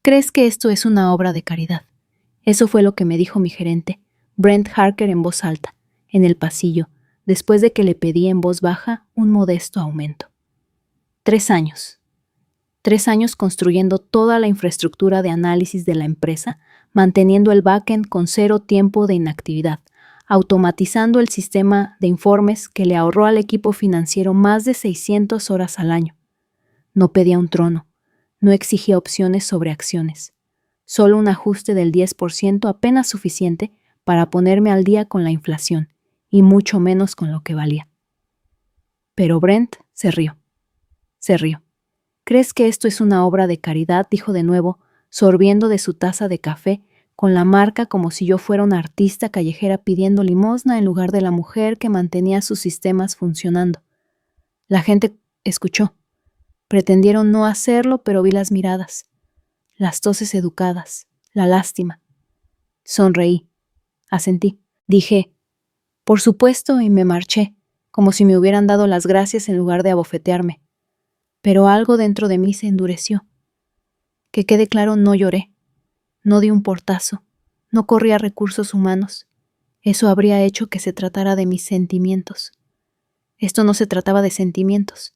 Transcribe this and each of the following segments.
¿Crees que esto es una obra de caridad? Eso fue lo que me dijo mi gerente, Brent Harker, en voz alta, en el pasillo, después de que le pedí en voz baja un modesto aumento. 3 años. 3 años construyendo toda la infraestructura de análisis de la empresa, manteniendo el backend con 0 tiempo de inactividad, automatizando el sistema de informes que le ahorró al equipo financiero más de 600 horas al año. No pedía un trono, no exigía opciones sobre acciones, solo un ajuste del 10% apenas suficiente para ponerme al día con la inflación, y mucho menos con lo que valía. Pero Brent se rió. Se rió. ¿Crees que esto es una obra de caridad?, dijo de nuevo, sorbiendo de su taza de café, con la marca como si yo fuera una artista callejera pidiendo limosna en lugar de la mujer que mantenía sus sistemas funcionando. La gente escuchó. Pretendieron no hacerlo, pero vi las miradas, las toses educadas, la lástima. Sonreí. Asentí. Dije, por supuesto, y me marché, como si me hubieran dado las gracias en lugar de abofetearme. Pero algo dentro de mí se endureció. Que quede claro, no lloré, no di un portazo, no corrí a recursos humanos. Eso habría hecho que se tratara de mis sentimientos. Esto no se trataba de sentimientos.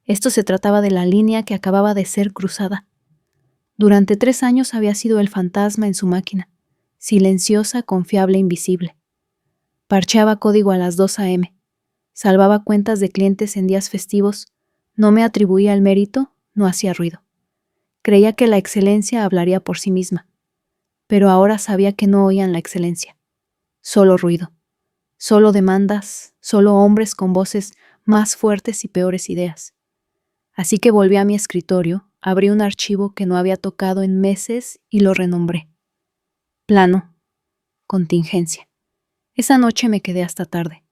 Esto se trataba de la línea que acababa de ser cruzada. Durante 3 años había sido el fantasma en su máquina, silenciosa, confiable, invisible. Parcheaba código a las 2 a.m., salvaba cuentas de clientes en días festivos, no me atribuía el mérito, no hacía ruido. Creía que la excelencia hablaría por sí misma, pero ahora sabía que no oían la excelencia. Solo ruido, solo demandas, solo hombres con voces más fuertes y peores ideas. Así que volví a mi escritorio, abrí un archivo que no había tocado en meses y lo renombré. Plano. Contingencia. Esa noche me quedé hasta tarde,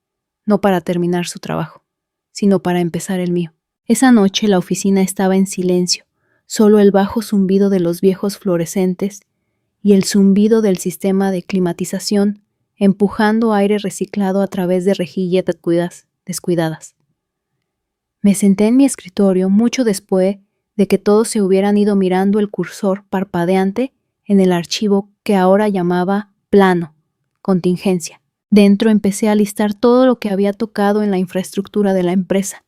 no para terminar su trabajo, sino para empezar el mío. Esa noche la oficina estaba en silencio, solo el bajo zumbido de los viejos fluorescentes y el zumbido del sistema de climatización empujando aire reciclado a través de rejillas descuidadas. Me senté en mi escritorio mucho después de que todos se hubieran ido mirando el cursor parpadeante en el archivo que ahora llamaba plano, contingencia. Dentro empecé a listar todo lo que había tocado en la infraestructura de la empresa,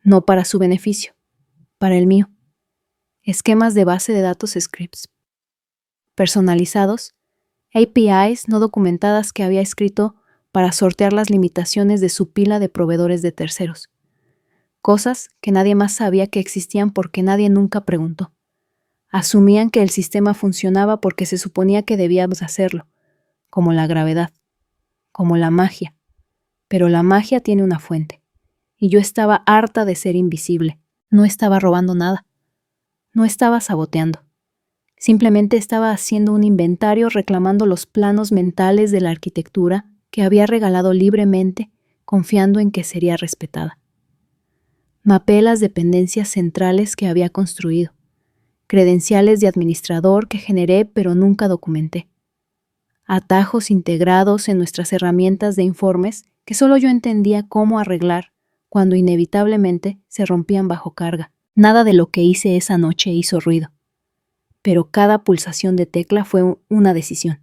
no para su beneficio, para el mío. Esquemas de base de datos scripts personalizados, APIs no documentadas que había escrito para sortear las limitaciones de su pila de proveedores de terceros. Cosas que nadie más sabía que existían porque nadie nunca preguntó. Asumían que el sistema funcionaba porque se suponía que debíamos hacerlo, como la gravedad, como la magia. Pero la magia tiene una fuente, y yo estaba harta de ser invisible. No estaba robando nada. No estaba saboteando. Simplemente estaba haciendo un inventario reclamando los planos mentales de la arquitectura que había regalado libremente, confiando en que sería respetada. Mapeé las dependencias centrales que había construido, credenciales de administrador que generé pero nunca documenté, atajos integrados en nuestras herramientas de informes que solo yo entendía cómo arreglar cuando inevitablemente se rompían bajo carga. Nada de lo que hice esa noche hizo ruido, pero cada pulsación de tecla fue una decisión.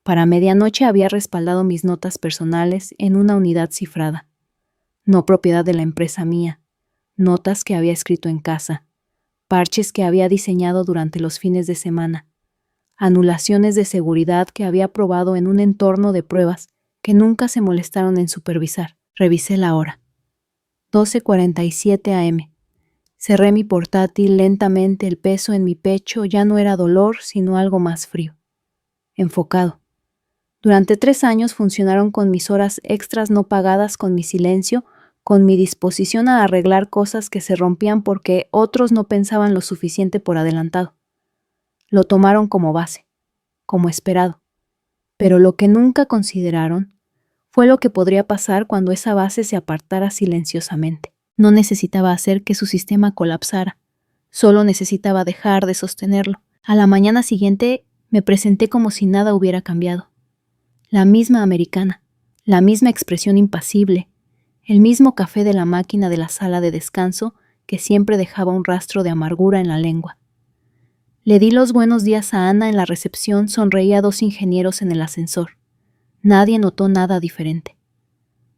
Para medianoche había respaldado mis notas personales en una unidad cifrada, no propiedad de la empresa mía, notas que había escrito en casa, parches que había diseñado durante los fines de semana, anulaciones de seguridad que había probado en un entorno de pruebas que nunca se molestaron en supervisar. Revisé la hora. 12:47 a.m. Cerré mi portátil lentamente, el peso en mi pecho ya no era dolor, sino algo más frío. Enfocado. Durante 3 años funcionaron con mis horas extras no pagadas, con mi silencio, con mi disposición a arreglar cosas que se rompían porque otros no pensaban lo suficiente por adelantado. Lo tomaron como base, como esperado. Pero lo que nunca consideraron fue lo que podría pasar cuando esa base se apartara silenciosamente. No necesitaba hacer que su sistema colapsara, solo necesitaba dejar de sostenerlo. A la mañana siguiente me presenté como si nada hubiera cambiado. La misma americana, la misma expresión impasible, el mismo café de la máquina de la sala de descanso que siempre dejaba un rastro de amargura en la lengua. Le di los buenos días a Ana en la recepción, sonreí a 2 ingenieros en el ascensor. Nadie notó nada diferente.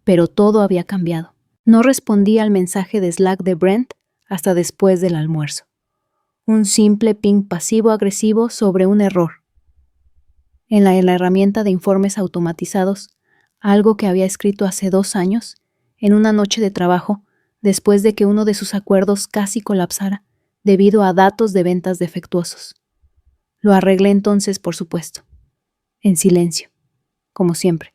Pero todo había cambiado. No respondí al mensaje de Slack de Brent hasta después del almuerzo. Un simple ping pasivo-agresivo sobre un error. En la herramienta de informes automatizados, algo que había escrito hace 2 años, en una noche de trabajo, después de que uno de sus acuerdos casi colapsara debido a datos de ventas defectuosos. Lo arreglé entonces, por supuesto, en silencio, como siempre.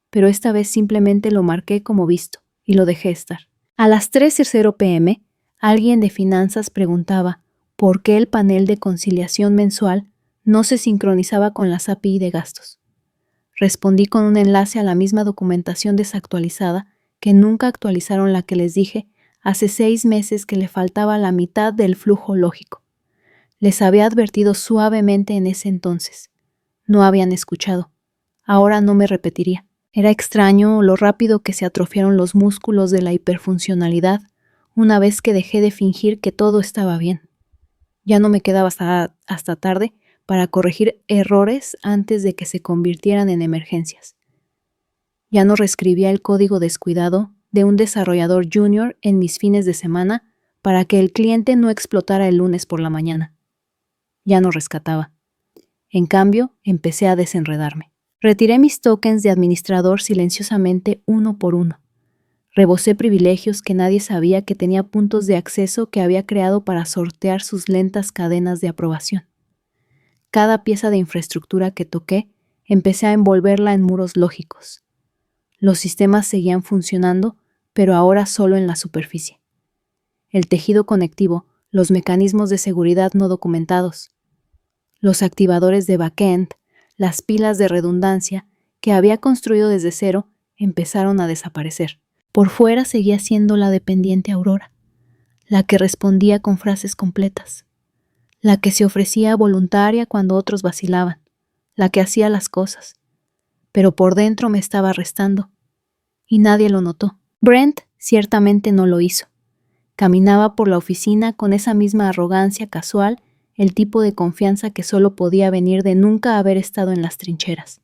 Pero esta vez simplemente lo marqué como visto y lo dejé estar. A las 3:00 p.m., alguien de finanzas preguntaba por qué el panel de conciliación mensual no se sincronizaba con las API de gastos. Respondí con un enlace a la misma documentación desactualizada que nunca actualizaron la que les dije hace 6 meses que le faltaba la mitad del flujo lógico. Les había advertido suavemente en ese entonces. No habían escuchado. Ahora no me repetiría. Era extraño lo rápido que se atrofiaron los músculos de la hiperfuncionalidad una vez que dejé de fingir que todo estaba bien. Ya no me quedaba hasta tarde para corregir errores antes de que se convirtieran en emergencias. Ya no reescribía el código descuidado de un desarrollador junior en mis fines de semana para que el cliente no explotara el lunes por la mañana. Ya no rescataba. En cambio, empecé a desenredarme. Retiré mis tokens de administrador silenciosamente uno por uno. Rebosé privilegios que nadie sabía que tenía puntos de acceso que había creado para sortear sus lentas cadenas de aprobación. Cada pieza de infraestructura que toqué, empecé a envolverla en muros lógicos. Los sistemas seguían funcionando, pero ahora solo en la superficie. El tejido conectivo, los mecanismos de seguridad no documentados, los activadores de backend, las pilas de redundancia que había construido desde cero, empezaron a desaparecer. Por fuera seguía siendo la dependiente Aurora, la que respondía con frases completas, la que se ofrecía voluntaria cuando otros vacilaban, la que hacía las cosas. Pero por dentro me estaba restando, y nadie lo notó. Brent ciertamente no lo hizo. Caminaba por la oficina con esa misma arrogancia casual, el tipo de confianza que solo podía venir de nunca haber estado en las trincheras.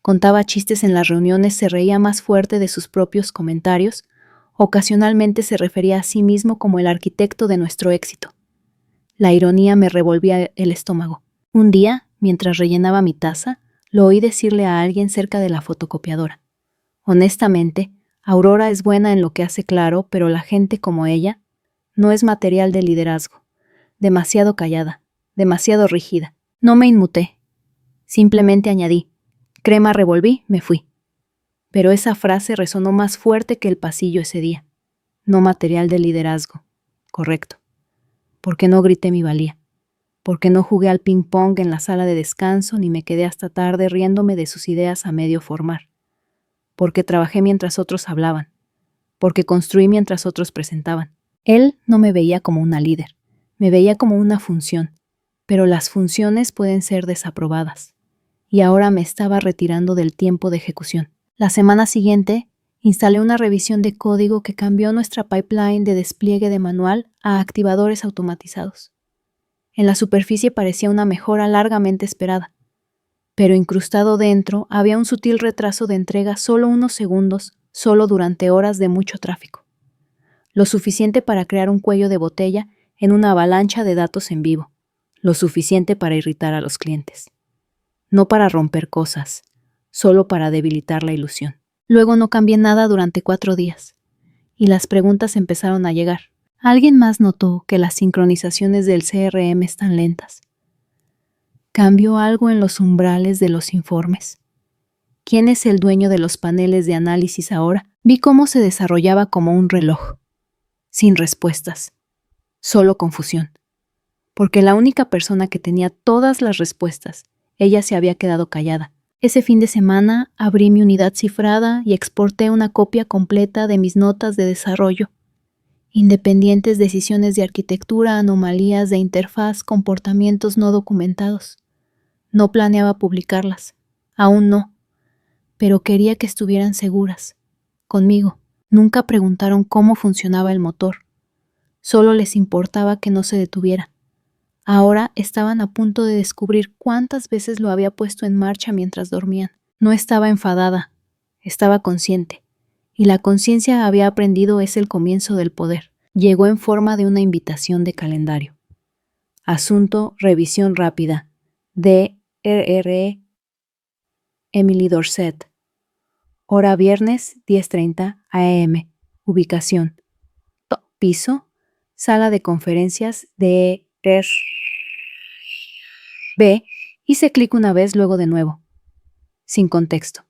Contaba chistes en las reuniones, se reía más fuerte de sus propios comentarios, ocasionalmente se refería a sí mismo como el arquitecto de nuestro éxito. La ironía me revolvía el estómago. Un día, mientras rellenaba mi taza, lo oí decirle a alguien cerca de la fotocopiadora: honestamente, Aurora es buena en lo que hace, claro, pero la gente como ella no es material de liderazgo. Demasiado callada, demasiado rígida. No me inmuté. Simplemente añadí: crema revolví, me fui. Pero esa frase resonó más fuerte que el pasillo ese día. No material de liderazgo. Correcto. Porque no grité mi valía. Porque no jugué al ping-pong en la sala de descanso ni me quedé hasta tarde riéndome de sus ideas a medio formar. Porque trabajé mientras otros hablaban. Porque construí mientras otros presentaban. Él no me veía como una líder. Me veía como una función. Pero las funciones pueden ser desaprobadas. Y ahora me estaba retirando del tiempo de ejecución. La semana siguiente, instalé una revisión de código que cambió nuestra pipeline de despliegue de manual a activadores automatizados. En la superficie parecía una mejora largamente esperada, pero incrustado dentro había un sutil retraso de entrega solo unos segundos, solo durante horas de mucho tráfico. Lo suficiente para crear un cuello de botella en una avalancha de datos en vivo, lo suficiente para irritar a los clientes. No para romper cosas, solo para debilitar la ilusión. Luego no cambié nada durante 4 días, y las preguntas empezaron a llegar. ¿Alguien más notó que las sincronizaciones del CRM están lentas? ¿Cambió algo en los umbrales de los informes? ¿Quién es el dueño de los paneles de análisis ahora? Vi cómo se desarrollaba como un reloj, sin respuestas, solo confusión. Porque la única persona que tenía todas las respuestas, ella se había quedado callada. Ese fin de semana abrí mi unidad cifrada y exporté una copia completa de mis notas de desarrollo. Independientes decisiones de arquitectura, anomalías de interfaz, comportamientos no documentados. No planeaba publicarlas, aún no, pero quería que estuvieran seguras, conmigo. Nunca preguntaron cómo funcionaba el motor, solo les importaba que no se detuviera. Ahora estaban a punto de descubrir cuántas veces lo había puesto en marcha mientras dormían. No estaba enfadada, estaba consciente, y la conciencia había aprendido es el comienzo del poder. Llegó en forma de una invitación de calendario. Asunto, revisión rápida. D.R.R. Emily Dorset. Hora viernes, 10:30 a.m. Ubicación. Piso. Sala de conferencias de B. Hice clic una vez, luego de nuevo. Sin contexto.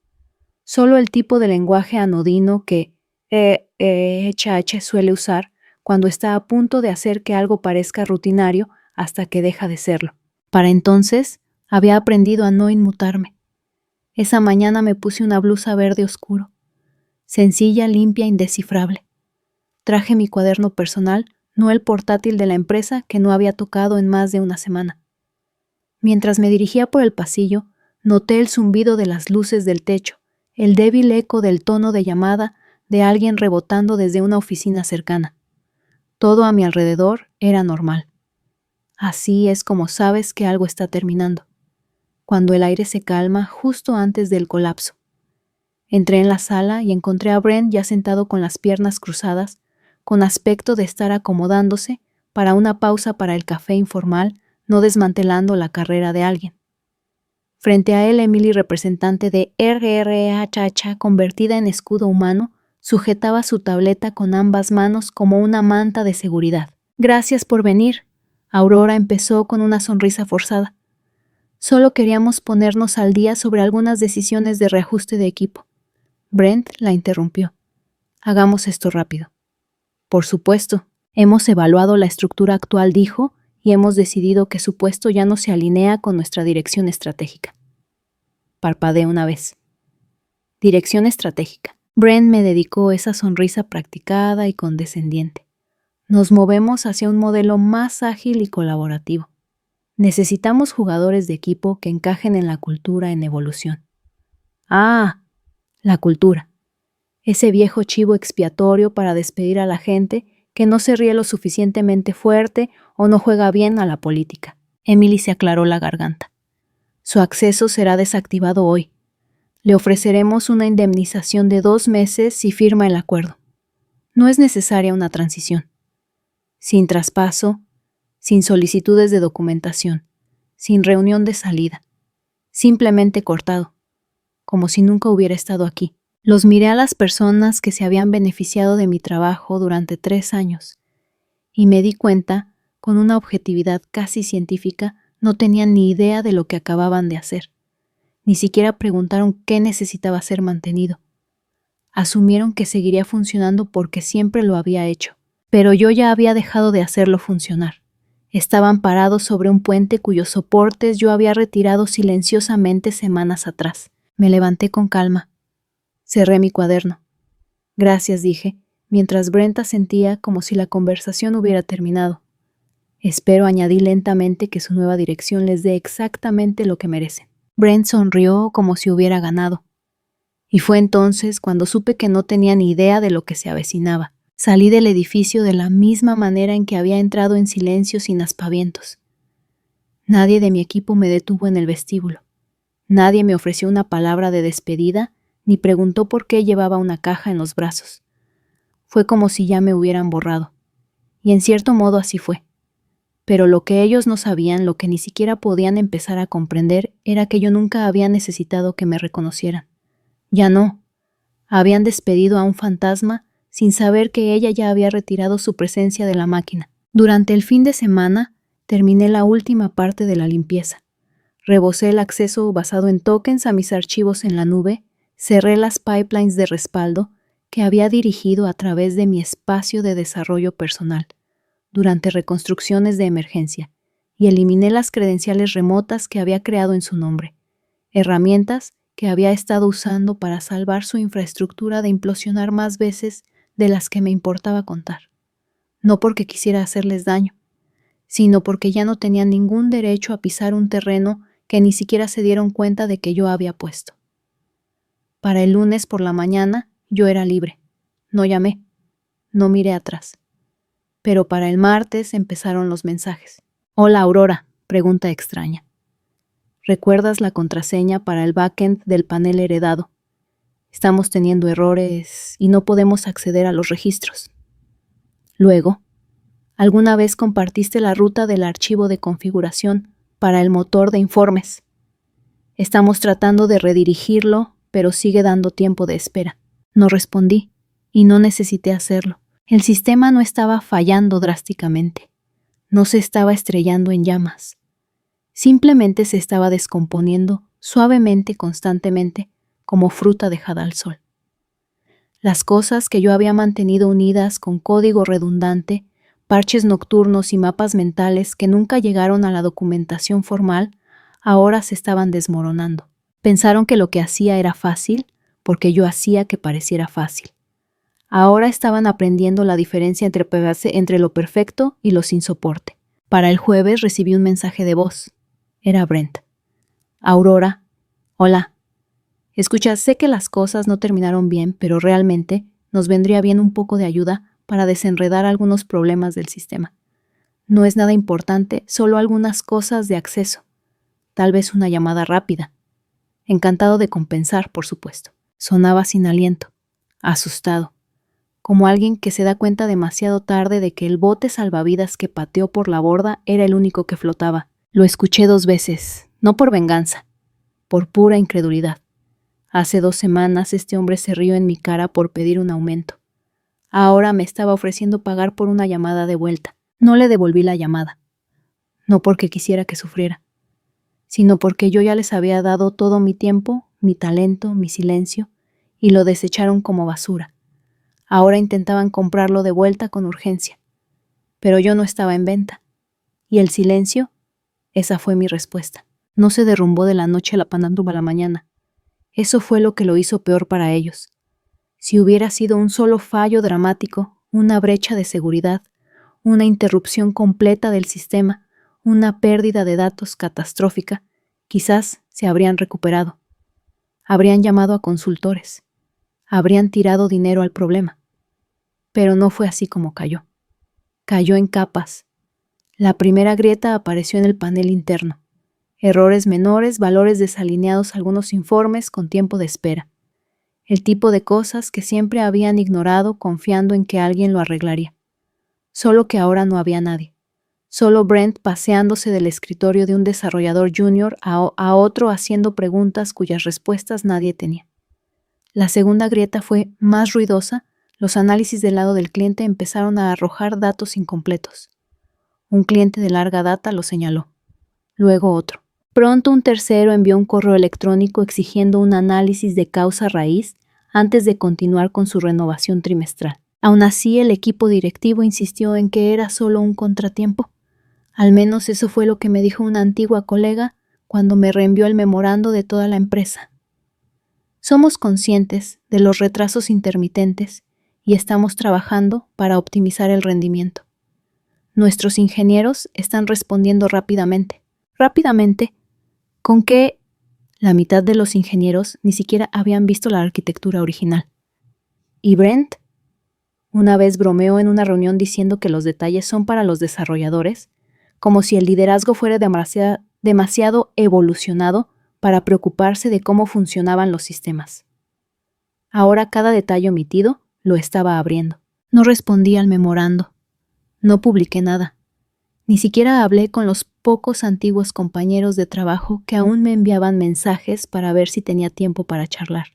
Solo el tipo de lenguaje anodino que HH suele usar cuando está a punto de hacer que algo parezca rutinario hasta que deja de serlo. Para entonces, había aprendido a no inmutarme. Esa mañana me puse una blusa verde oscuro, sencilla, limpia, indescifrable. Traje mi cuaderno personal, no el portátil de la empresa que no había tocado en más de una semana. Mientras me dirigía por el pasillo, noté el zumbido de las luces del techo, el débil eco del tono de llamada de alguien rebotando desde una oficina cercana. Todo a mi alrededor era normal. Así es como sabes que algo está terminando, cuando el aire se calma justo antes del colapso. Entré en la sala y encontré a Brent ya sentado con las piernas cruzadas, con aspecto de estar acomodándose para una pausa para el café informal, no desmantelando la carrera de alguien. Frente a él, Emily, representante de RRHH convertida en escudo humano, sujetaba su tableta con ambas manos como una manta de seguridad. «Gracias por venir», Aurora empezó con una sonrisa forzada. «Solo queríamos ponernos al día sobre algunas decisiones de reajuste de equipo». Brent la interrumpió. «Hagamos esto rápido». «Por supuesto. Hemos evaluado la estructura actual», dijo, «y hemos decidido que su puesto ya no se alinea con nuestra dirección estratégica». Parpadeé una vez. Dirección estratégica. Brent me dedicó esa sonrisa practicada y condescendiente. Nos movemos hacia un modelo más ágil y colaborativo. Necesitamos jugadores de equipo que encajen en la cultura en evolución. Ah, la cultura. Ese viejo chivo expiatorio para despedir a la gente que no se ríe lo suficientemente fuerte o no juega bien a la política. Emily se aclaró la garganta. Su acceso será desactivado hoy. Le ofreceremos una indemnización de 2 meses si firma el acuerdo. No es necesaria una transición. Sin traspaso, sin solicitudes de documentación, sin reunión de salida. Simplemente cortado, como si nunca hubiera estado aquí. Los miré a las personas que se habían beneficiado de mi trabajo durante 3 años y me di cuenta, con una objetividad casi científica, no tenían ni idea de lo que acababan de hacer. Ni siquiera preguntaron qué necesitaba ser mantenido. Asumieron que seguiría funcionando porque siempre lo había hecho. Pero yo ya había dejado de hacerlo funcionar. Estaban parados sobre un puente cuyos soportes yo había retirado silenciosamente semanas atrás. Me levanté con calma. Cerré mi cuaderno. «Gracias», dije, mientras Brent asentía como si la conversación hubiera terminado. «Espero», añadí lentamente, «que su nueva dirección les dé exactamente lo que merecen». Brent sonrió como si hubiera ganado. Y fue entonces cuando supe que no tenía ni idea de lo que se avecinaba. Salí del edificio de la misma manera en que había entrado, en silencio, sin aspavientos. Nadie de mi equipo me detuvo en el vestíbulo. Nadie me ofreció una palabra de despedida, ni preguntó por qué llevaba una caja en los brazos. Fue como si ya me hubieran borrado. Y en cierto modo así fue. Pero lo que ellos no sabían, lo que ni siquiera podían empezar a comprender, era que yo nunca había necesitado que me reconocieran. Ya no. Habían despedido a un fantasma sin saber que ella ya había retirado su presencia de la máquina. Durante el fin de semana, terminé la última parte de la limpieza. Rebosé el acceso basado en tokens a mis archivos en la nube, cerré las pipelines de respaldo que había dirigido a través de mi espacio de desarrollo personal durante reconstrucciones de emergencia y eliminé las credenciales remotas que había creado en su nombre, herramientas que había estado usando para salvar su infraestructura de implosionar más veces de las que me importaba contar. No porque quisiera hacerles daño, sino porque ya no tenían ningún derecho a pisar un terreno que ni siquiera se dieron cuenta de que yo había puesto. Para el lunes por la mañana yo era libre. No llamé, no miré atrás. Pero para el martes empezaron los mensajes. Hola, Aurora, pregunta extraña. ¿Recuerdas la contraseña para el backend del panel heredado? Estamos teniendo errores y no podemos acceder a los registros. Luego, ¿alguna vez compartiste la ruta del archivo de configuración para el motor de informes? Estamos tratando de redirigirlo, pero sigue dando tiempo de espera. No respondí, y no necesité hacerlo. El sistema no estaba fallando drásticamente. No se estaba estrellando en llamas. Simplemente se estaba descomponiendo suavemente, constantemente, como fruta dejada al sol. Las cosas que yo había mantenido unidas con código redundante, parches nocturnos y mapas mentales que nunca llegaron a la documentación formal, ahora se estaban desmoronando. Pensaron que lo que hacía era fácil, porque yo hacía que pareciera fácil. Ahora estaban aprendiendo la diferencia entre lo perfecto y lo sin soporte. Para el jueves recibí un mensaje de voz. Era Brent. Aurora, hola. Escucha, sé que las cosas no terminaron bien, pero realmente nos vendría bien un poco de ayuda para desenredar algunos problemas del sistema. No es nada importante, solo algunas cosas de acceso. Tal vez una llamada rápida. Encantado de compensar, por supuesto. Sonaba sin aliento, asustado, como alguien que se da cuenta demasiado tarde de que el bote salvavidas que pateó por la borda era el único que flotaba. Lo escuché 2 veces, no por venganza, por pura incredulidad. Hace 2 semanas este hombre se rió en mi cara por pedir un aumento. Ahora me estaba ofreciendo pagar por una llamada de vuelta. No le devolví la llamada. No porque quisiera que sufriera, sino porque yo ya les había dado todo mi tiempo, mi talento, mi silencio, y lo desecharon como basura. Ahora intentaban comprarlo de vuelta con urgencia. Pero yo no estaba en venta. ¿Y el silencio? Esa fue mi respuesta. No se derrumbó de la noche a la mañana. Eso fue lo que lo hizo peor para ellos. Si hubiera sido un solo fallo dramático, una brecha de seguridad, una interrupción completa del sistema, una pérdida de datos catastrófica, quizás se habrían recuperado. Habrían llamado a consultores. Habrían tirado dinero al problema. Pero no fue así como cayó. Cayó en capas. La primera grieta apareció en el panel interno. Errores menores, valores desalineados, algunos informes con tiempo de espera. El tipo de cosas que siempre habían ignorado confiando en que alguien lo arreglaría. Solo que ahora no había nadie. Solo Brent paseándose del escritorio de un desarrollador junior a otro haciendo preguntas cuyas respuestas nadie tenía. La segunda grieta fue más ruidosa. Los análisis del lado del cliente empezaron a arrojar datos incompletos. Un cliente de larga data lo señaló. Luego otro. Pronto un tercero envió un correo electrónico exigiendo un análisis de causa raíz antes de continuar con su renovación trimestral. Aún así, el equipo directivo insistió en que era solo un contratiempo. Al menos eso fue lo que me dijo una antigua colega cuando me reenvió el memorando de toda la empresa. Somos conscientes de los retrasos intermitentes y estamos trabajando para optimizar el rendimiento. Nuestros ingenieros están respondiendo rápidamente. Rápidamente, con que la mitad de los ingenieros ni siquiera habían visto la arquitectura original. ¿Y Brent? Una vez bromeó en una reunión diciendo que los detalles son para los desarrolladores, como si el liderazgo fuera demasiado evolucionado para preocuparse de cómo funcionaban los sistemas. Ahora cada detalle omitido lo estaba abriendo. No respondí al memorando. No publiqué nada. Ni siquiera hablé con los pocos antiguos compañeros de trabajo que aún me enviaban mensajes para ver si tenía tiempo para charlar.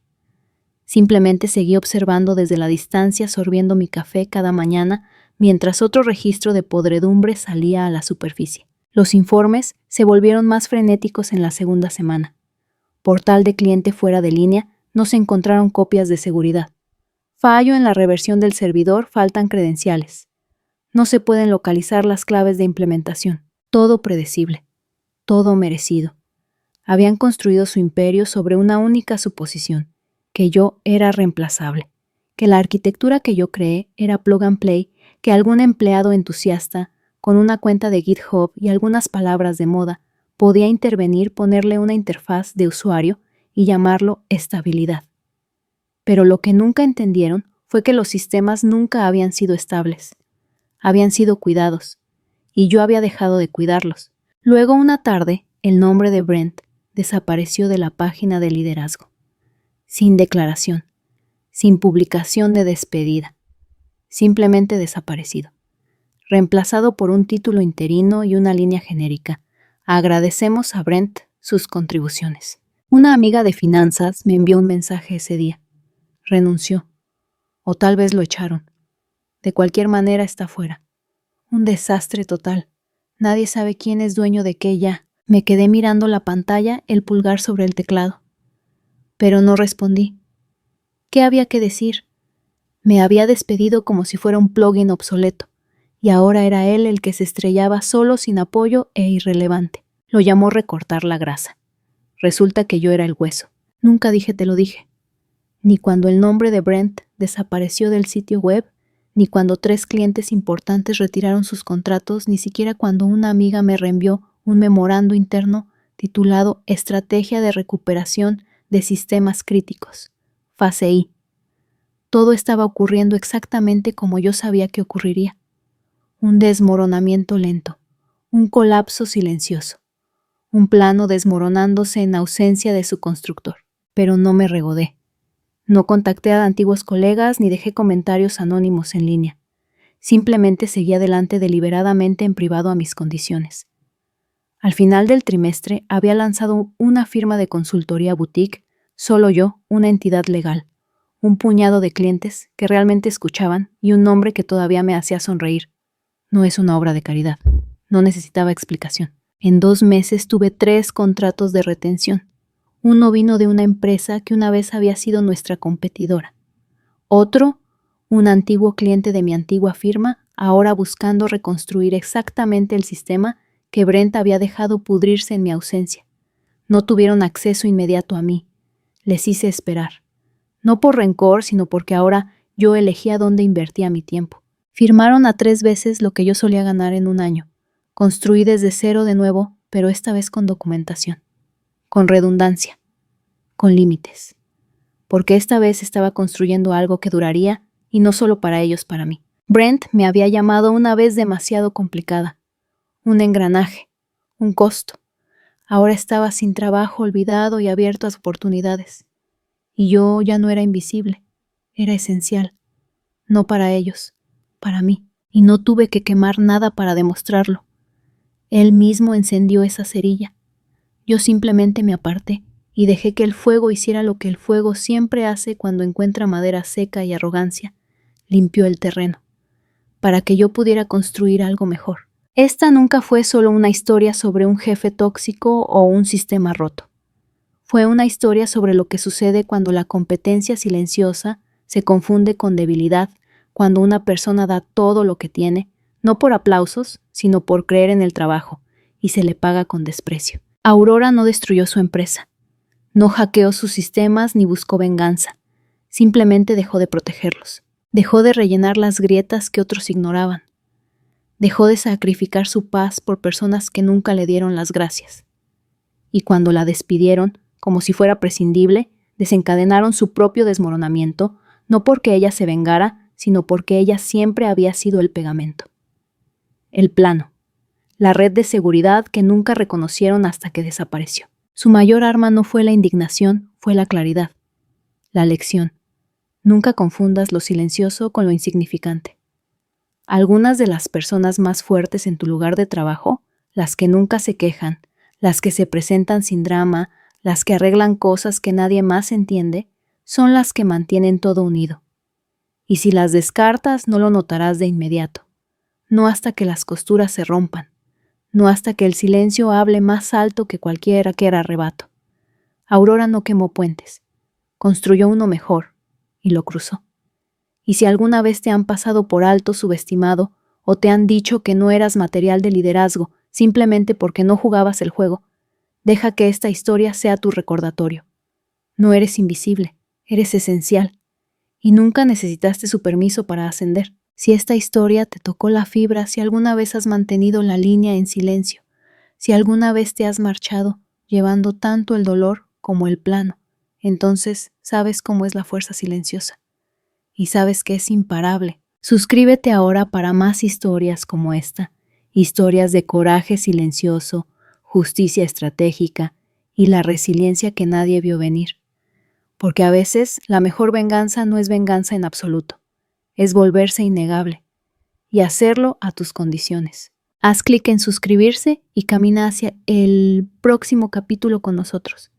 Simplemente seguí observando desde la distancia, sorbiendo mi café cada mañana, mientras otro registro de podredumbre salía a la superficie. Los informes se volvieron más frenéticos en la segunda semana. Portal de cliente fuera de línea, no se encontraron copias de seguridad. Fallo en la reversión del servidor, faltan credenciales. No se pueden localizar las claves de implementación. Todo predecible. Todo merecido. Habían construido su imperio sobre una única suposición, que yo era reemplazable, que la arquitectura que yo creé era plug and play, que algún empleado entusiasta, con una cuenta de GitHub y algunas palabras de moda, podía intervenir, ponerle una interfaz de usuario y llamarlo estabilidad. Pero lo que nunca entendieron fue que los sistemas nunca habían sido estables. Habían sido cuidados, y yo había dejado de cuidarlos. Luego, una tarde, el nombre de Brent desapareció de la página de liderazgo, sin declaración, sin publicación de despedida, simplemente desaparecido, reemplazado por un título interino y una línea genérica. Agradecemos a Brent sus contribuciones. Una amiga de finanzas me envió un mensaje ese día. Renunció, o tal vez lo echaron. De cualquier manera está fuera. Un desastre total. Nadie sabe quién es dueño de qué ya. Me quedé mirando la pantalla, el pulgar sobre el teclado. Pero no respondí. ¿Qué había que decir? Me había despedido como si fuera un plugin obsoleto, y ahora era él el que se estrellaba solo, sin apoyo e irrelevante. Lo llamó recortar la grasa. Resulta que yo era el hueso. Nunca dije te lo dije. Ni cuando el nombre de Brent desapareció del sitio web, ni cuando 3 clientes importantes retiraron sus contratos, ni siquiera cuando una amiga me reenvió un memorando interno titulado Estrategia de Recuperación de Sistemas Críticos, Fase I. Todo estaba ocurriendo exactamente como yo sabía que ocurriría. Un desmoronamiento lento, un colapso silencioso, un plano desmoronándose en ausencia de su constructor. Pero no me regodé. No contacté a antiguos colegas ni dejé comentarios anónimos en línea. Simplemente seguí adelante deliberadamente en privado a mis condiciones. Al final del trimestre había lanzado una firma de consultoría boutique, solo yo, una entidad legal, un puñado de clientes que realmente escuchaban y un nombre que todavía me hacía sonreír. No es una obra de caridad. No necesitaba explicación. En 2 meses tuve 3 contratos de retención. Uno vino de una empresa que una vez había sido nuestra competidora. Otro, un antiguo cliente de mi antigua firma, ahora buscando reconstruir exactamente el sistema que Brent había dejado pudrirse en mi ausencia. No tuvieron acceso inmediato a mí. Les hice esperar. No por rencor, sino porque ahora yo elegía dónde invertía mi tiempo. Firmaron a 3 veces lo que yo solía ganar en un año. Construí desde cero de nuevo, pero esta vez con documentación. Con redundancia, con límites, porque esta vez estaba construyendo algo que duraría, y no solo para ellos, para mí. Brent me había llamado una vez demasiado complicada, un engranaje, un costo. Ahora estaba sin trabajo, olvidado y abierto a oportunidades. Y yo ya no era invisible, era esencial, no para ellos, para mí, y no tuve que quemar nada para demostrarlo. Él mismo encendió esa cerilla. Yo simplemente me aparté y dejé que el fuego hiciera lo que el fuego siempre hace cuando encuentra madera seca y arrogancia. Limpió el terreno, para que yo pudiera construir algo mejor. Esta nunca fue solo una historia sobre un jefe tóxico o un sistema roto. Fue una historia sobre lo que sucede cuando la competencia silenciosa se confunde con debilidad, cuando una persona da todo lo que tiene, no por aplausos, sino por creer en el trabajo, y se le paga con desprecio. Aurora no destruyó su empresa. No hackeó sus sistemas ni buscó venganza. Simplemente dejó de protegerlos. Dejó de rellenar las grietas que otros ignoraban. Dejó de sacrificar su paz por personas que nunca le dieron las gracias. Y cuando la despidieron, como si fuera prescindible, desencadenaron su propio desmoronamiento, no porque ella se vengara, sino porque ella siempre había sido el pegamento. El plano. La red de seguridad que nunca reconocieron hasta que desapareció. Su mayor arma no fue la indignación, fue la claridad. La lección. Nunca confundas lo silencioso con lo insignificante. Algunas de las personas más fuertes en tu lugar de trabajo, las que nunca se quejan, las que se presentan sin drama, las que arreglan cosas que nadie más entiende, son las que mantienen todo unido. Y si las descartas, no lo notarás de inmediato. No hasta que las costuras se rompan. No hasta que el silencio hable más alto que cualquier arrebato. Aurora no quemó puentes. Construyó uno mejor y lo cruzó. Y si alguna vez te han pasado por alto subestimado o te han dicho que no eras material de liderazgo simplemente porque no jugabas el juego, deja que esta historia sea tu recordatorio. No eres invisible, eres esencial. Y nunca necesitaste su permiso para ascender. Si esta historia te tocó la fibra, si alguna vez has mantenido la línea en silencio, si alguna vez te has marchado llevando tanto el dolor como el plano, entonces sabes cómo es la fuerza silenciosa. Y sabes que es imparable. Suscríbete ahora para más historias como esta Historias de coraje silencioso, justicia estratégica y la resiliencia que nadie vio venir. Porque a veces la mejor venganza no es venganza en absoluto, es volverse innegable y hacerlo a tus condiciones. Haz clic en suscribirse y camina hacia el próximo capítulo con nosotros.